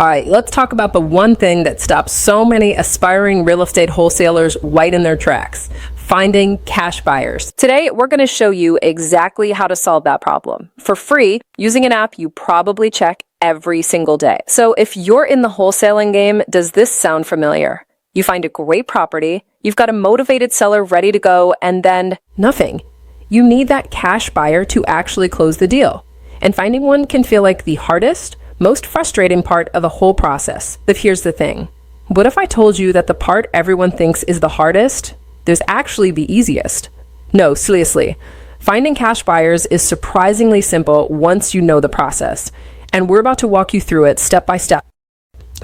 All right, let's talk about the one thing that stops so many aspiring real estate wholesalers right in their tracks: finding cash buyers. Today, we're going to show you exactly how to solve that problem for free using an app you probably check every single day. So if you're in the wholesaling game, does this sound familiar? You find a great property, you've got a motivated seller ready to go, and then nothing. You need that cash buyer to actually close the deal. And finding one can feel like the hardest, most frustrating part of the whole process. But here's the thing. What if I told you that the part everyone thinks is the hardest is actually the easiest? No, seriously. Finding cash buyers is surprisingly simple once you know the process. And we're about to walk you through it step by step.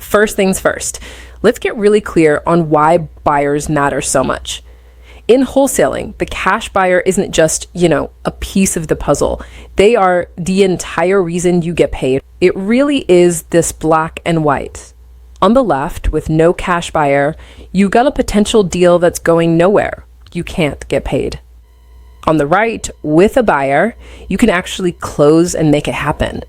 First things first, let's get really clear on why buyers matter so much. In wholesaling, the cash buyer isn't just, a piece of the puzzle. They are the entire reason you get paid. It really is this black and white. On the left, with no cash buyer, you got a potential deal that's going nowhere. You can't get paid. On the right, with a buyer, you can actually close and make it happen.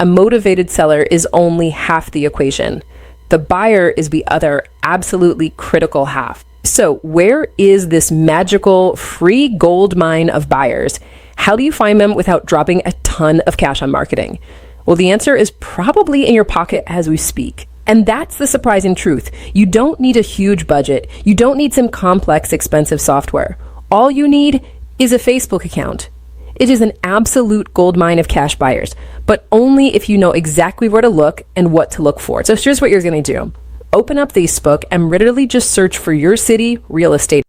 A motivated seller is only half the equation. The buyer is the other absolutely critical half. So where is this magical free gold mine of buyers? How do you find them without dropping a ton of cash on marketing? Well, the answer is probably in your pocket as we speak. And that's the surprising truth. You don't need a huge budget. You don't need some complex, expensive software. All you need is a Facebook account. It is an absolute goldmine of cash buyers, but only if you know exactly where to look and what to look for. So here's what you're going to do. Open up Facebook and literally just search for your city real estate.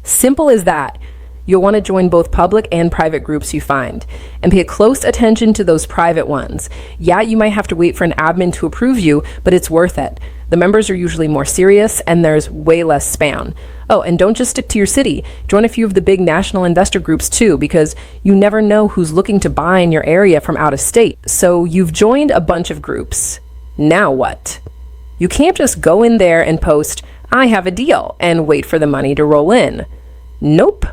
Simple as that. You'll want to join both public and private groups you find, and pay close attention to those private ones. Yeah, you might have to wait for an admin to approve you, but it's worth it. The members are usually more serious and there's way less spam. Oh, and don't just stick to your city. Join a few of the big national investor groups too, because you never know who's looking to buy in your area from out of state. So you've joined a bunch of groups. Now what? You can't just go in there and post, "I have a deal," and wait for the money to roll in. Nope.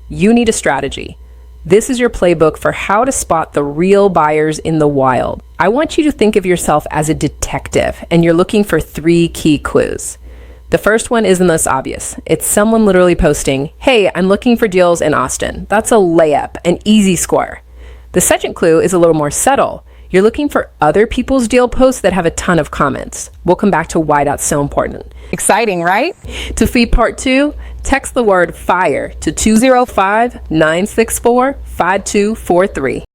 You need a strategy. This is your playbook for how to spot the real buyers in the wild. I want you to think of yourself as a detective, and you're looking for 3 key clues. The first one isn't this obvious. It's someone literally posting, "Hey, I'm looking for deals in Austin." That's a layup, an easy score. The second clue is a little more subtle. You're looking for other people's deal posts that have a ton of comments. We'll come back to why that's so important. Exciting, right? To feed part 2, text the word FIRE to 205-964-5243.